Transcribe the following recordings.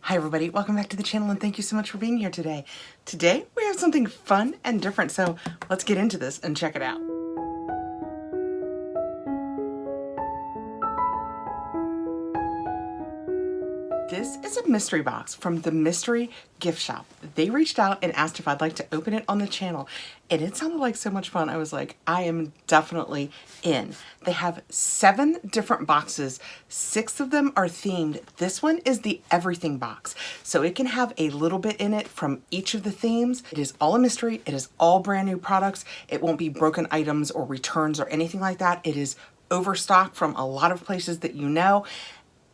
Hi everybody, welcome back to the channel and thank you so much for being here today. Today we have something fun and different, so let's get into this and check it out. This is a mystery box from the Mystery Gift Shop. They reached out and asked if I'd like to open it on the channel, and it sounded like so much fun. I was like, I am definitely in. They have 7 different boxes. 6 of them are themed. This one is the everything box, so it can have a little bit in it from each of the themes. It is all a mystery. It is all brand new products. It won't be broken items or returns or anything like that. It is overstock from a lot of places that you know.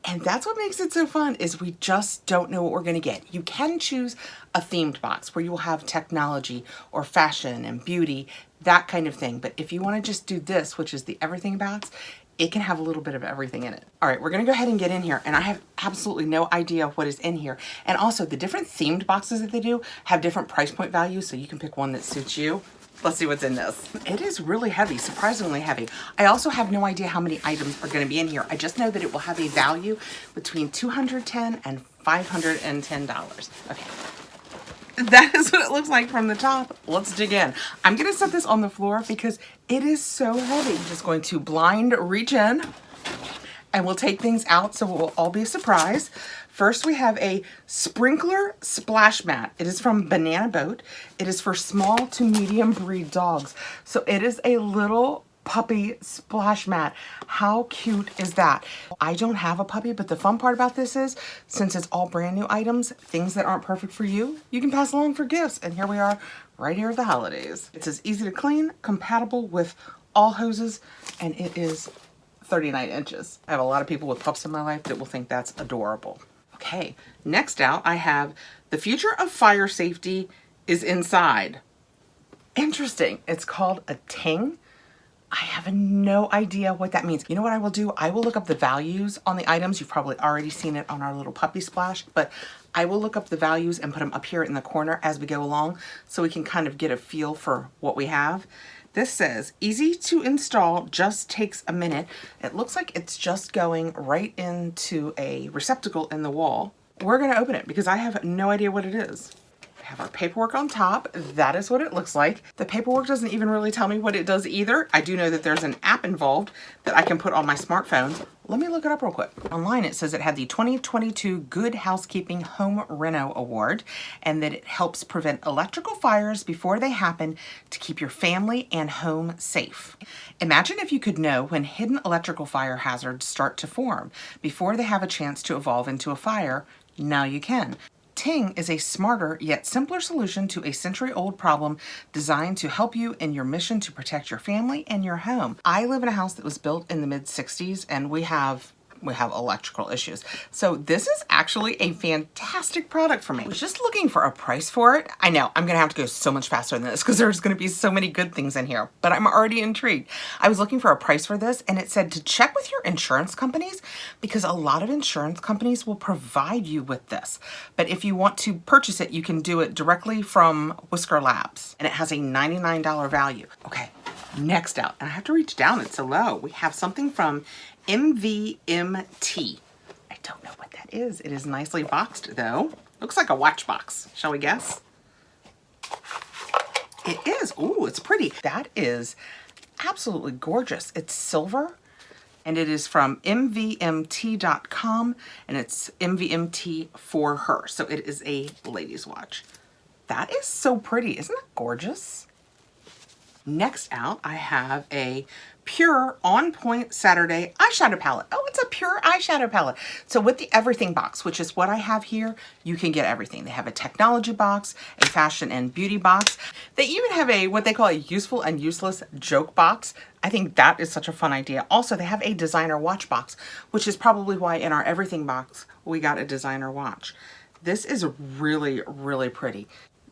And that's what makes it so fun, is we just don't know what we're gonna get. You can choose a themed box where you will have technology or fashion and beauty, that kind of thing. But if you wanna just do this, which is the everything box, it can have a little bit of everything in it. All right, we're gonna go ahead and get in here, and I have absolutely no idea what is in here. And also, the different themed boxes that they do have different price point values, so you can pick one that suits you. Let's see what's in this. It is really heavy, surprisingly heavy. I also have no idea how many items are gonna be in here. I just know that it will have a value between $210 and $510. Okay, that is what it looks like from the top. Let's dig in. I'm gonna set this on the floor because it is so heavy. I'm just going to blind reach in and we'll take things out so it will all be a surprise. First, we have a sprinkler splash mat. It is from Banana Boat. It is for small to medium breed dogs. So it is a little puppy splash mat. How cute is that? I don't have a puppy, but the fun part about this is, since it's all brand new items, things that aren't perfect for you, you can pass along for gifts. And here we are, right here at the holidays. It's as easy to clean, compatible with all hoses, and it is 39 inches. I have a lot of people with pups in my life that will think that's adorable. Okay, next out I have the future of fire safety is inside. Interesting. It's called a Ting. I have no idea what that means. You know what I will do? I will look up the values on the items. You've probably already seen it on our little puppy splash, but I will look up the values and put them up here in the corner as we go along so we can kind of get a feel for what we have. This says, easy to install, just takes a minute. It looks like it's just going right into a receptacle in the wall. We're gonna open it because I have no idea what it is. We have our paperwork on top. That is what it looks like. The paperwork doesn't even really tell me what it does either. I do know that there's an app involved that I can put on my smartphone. Let me look it up real quick. Online it says it had the 2022 Good Housekeeping Home Reno Award, and that it helps prevent electrical fires before they happen to keep your family and home safe. Imagine if you could know when hidden electrical fire hazards start to form before they have a chance to evolve into a fire. Now you can. Ting is a smarter yet simpler solution to a century-old problem designed to help you in your mission to protect your family and your home. I live in a house that was built in the mid-60s, and we have electrical issues. So this is actually a fantastic product for me. I was just looking for a price for it. I know I'm gonna have to go so much faster than this because there's gonna be so many good things in here, but I'm already intrigued. I was looking for a price for this, and it said to check with your insurance companies because a lot of insurance companies will provide you with this. But if you want to purchase it, you can do it directly from Whisker Labs, and it has a $99 value. Okay, next out, and I have to reach down, it's so low. We have something from MVMT. I don't know what that is. It is nicely boxed though. Looks like a watch box. Shall we guess? It is. Ooh, it's pretty. That is absolutely gorgeous. It's silver, and it is from MVMT.com, and it's MVMT for her. So it is a ladies' watch. That is so pretty. Isn't that gorgeous? Next out, I have a Pure On Point Saturday eyeshadow palette. Oh, it's a pure eyeshadow palette. So with the everything box, which is what I have here, you can get everything. They have a technology box, a fashion and beauty box. They even have a, what they call a useful and useless joke box. I think that is such a fun idea. Also, they have a designer watch box, which is probably why in our everything box, we got a designer watch. This is really, really pretty.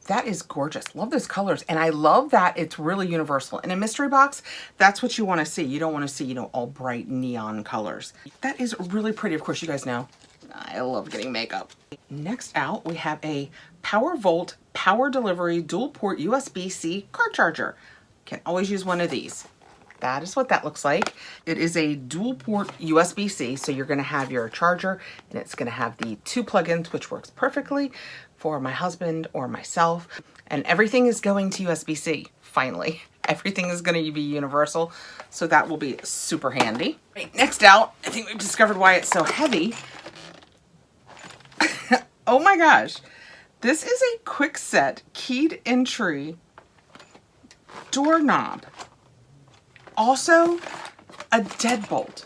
That is gorgeous. Love those colors. And I love that it's really universal. In a mystery box, that's what you want to see. You don't want to see, you know, all bright neon colors. That is really pretty. Of course, you guys know I love getting makeup. Next out, we have a Powervolt power delivery dual port USB-C car charger. Can always use one of these. That is what that looks like. It is a dual port USB-C, so you're gonna have your charger and it's gonna have the 2 plugins, which works perfectly for my husband or myself. And everything is going to USB-C, finally. Everything is gonna be universal, so that will be super handy. Right, next out, I think we've discovered why it's so heavy. Oh my gosh. This is a quick set keyed entry doorknob. Also, a deadbolt.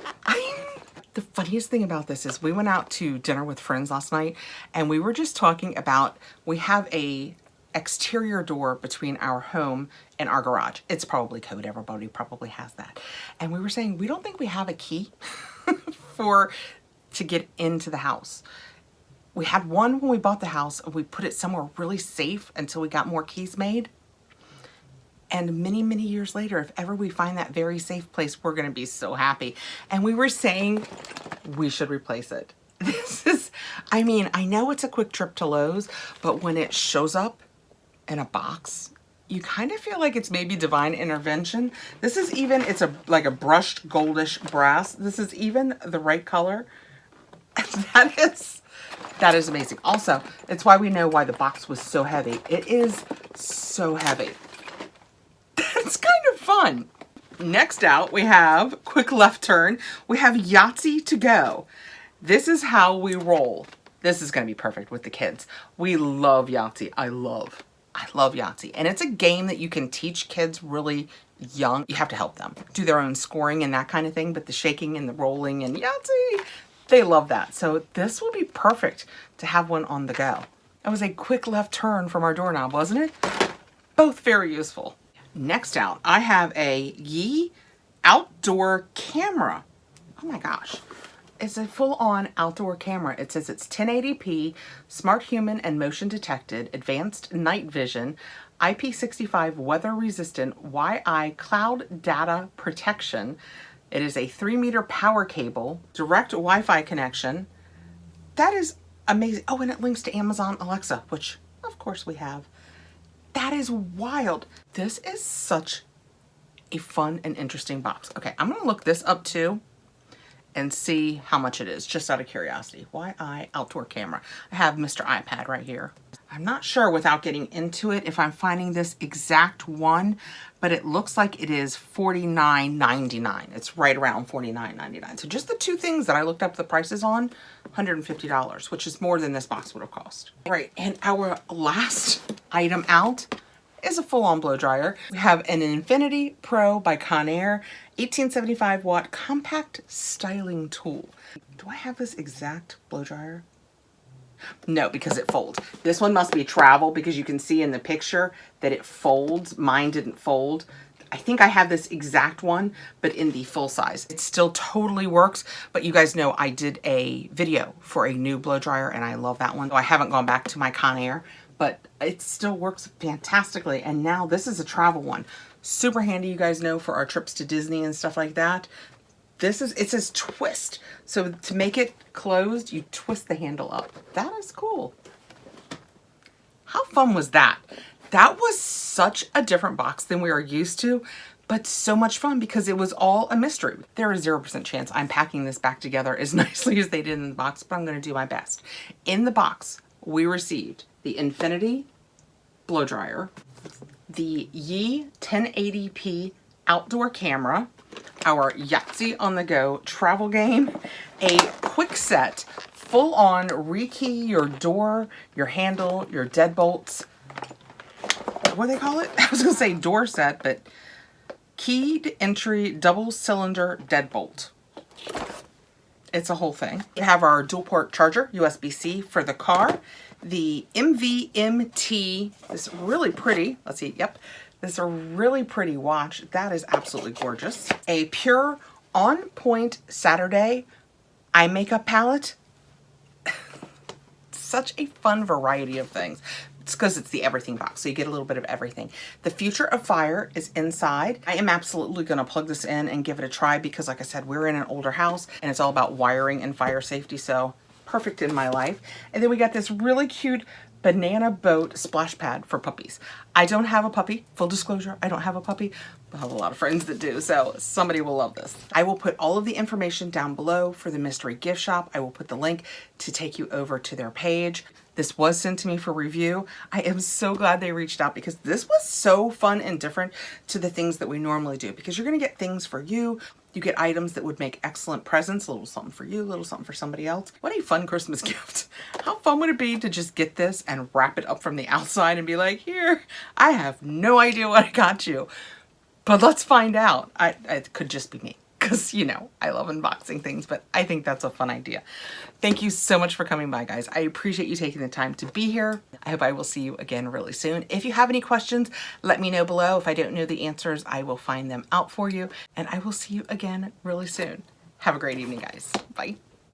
The funniest thing about this is we went out to dinner with friends last night and we were just talking about, we have a exterior door between our home and our garage. It's probably code, everybody probably has that. And we were saying, we don't think we have a key to get into the house. We had one when we bought the house and we put it somewhere really safe until we got more keys made. And many, many years later, if ever we find that very safe place, we're gonna be so happy. And we were saying we should replace it. This is, I mean, I know it's a quick trip to Lowe's, but when it shows up in a box, you kind of feel like it's maybe divine intervention. This is even, it's like a brushed goldish brass. This is even the right color. That is amazing. Also, it's why we know why the box was so heavy. It is so heavy. That's kind of fun. Next out, we have quick left turn. We have Yahtzee to go. This is how we roll. This is going to be perfect with the kids. We love Yahtzee. I love Yahtzee. And it's a game that you can teach kids really young. You have to help them do their own scoring and that kind of thing, but the shaking and the rolling and Yahtzee, they love that. So this will be perfect to have one on the go. That was a quick left turn from our doorknob, wasn't it? Both very useful. Next out, I have a Yi outdoor camera. Oh my gosh. It's a full-on outdoor camera. It says it's 1080p, smart human and motion detected, advanced night vision, IP65 weather resistant, Wi-Fi cloud data protection. It is a 3-meter power cable, direct Wi-Fi connection. That is amazing. Oh, and it links to Amazon Alexa, which of course we have. That is wild. This is such a fun and interesting box. Okay, I'm gonna look this up too and see how much it is, just out of curiosity. Wi-Fi outdoor camera. I have Mr. iPad right here. I'm not sure without getting into it if I'm finding this exact one, but it looks like it is $49.99. It's right around $49.99. So just the two things that I looked up the prices on, $150, which is more than this box would have cost. All right, and our last item out is a full-on blow dryer. We have an Infinity Pro by Conair, 1875 watt compact styling tool. Do I have this exact blow dryer? No, because it folds. This one must be travel because you can see in the picture that it folds. Mine didn't fold. I think I have this exact one, but in the full size. It still totally works, but you guys know I did a video for a new blow dryer and I love that one. So I haven't gone back to my Conair, but it still works fantastically. And now this is a travel one. Super handy, you guys know, for our trips to Disney and stuff like that. This is, it says twist. So to make it closed, you twist the handle up. That is cool. How fun was that? That was such a different box than we are used to, but so much fun because it was all a mystery. There is 0% chance I'm packing this back together as nicely as they did in the box, but I'm gonna do my best. In the box, we received the Infinity blow dryer, the Yi 1080p outdoor camera, our Yahtzee on the go travel game, a quick set, full on rekey your door, your handle, your deadbolts. What do they call it? I was gonna say door set, but keyed entry double cylinder deadbolt. It's a whole thing. We have our dual port charger, USB-C for the car. The MVMT is really pretty. Let's see, yep. This is a really pretty watch. That is absolutely gorgeous. A pure on point Saturday eye makeup palette. Such a fun variety of things. It's because it's the everything box, so you get a little bit of everything. The Future of Fire is inside. I am absolutely gonna plug this in and give it a try because like I said, we're in an older house and it's all about wiring and fire safety, so perfect in my life. And then we got this really cute banana boat splash pad for puppies. I don't have a puppy, full disclosure, I don't have a puppy, but I have a lot of friends that do, so somebody will love this. I will put all of the information down below for the mystery gift shop. I will put the link to take you over to their page. This was sent to me for review. I am so glad they reached out because this was so fun and different to the things that we normally do, because you're gonna get things for you. You get items that would make excellent presents, a little something for you, a little something for somebody else. What a fun Christmas gift. How fun would it be to just get this and wrap it up from the outside and be like, here, I have no idea what I got you, but let's find out. It could just be me, because, you know, I love unboxing things, but I think that's a fun idea. Thank you so much for coming by, guys. I appreciate you taking the time to be here. I hope I will see you again really soon. If you have any questions, let me know below. If I don't know the answers, I will find them out for you, and I will see you again really soon. Have a great evening, guys. Bye.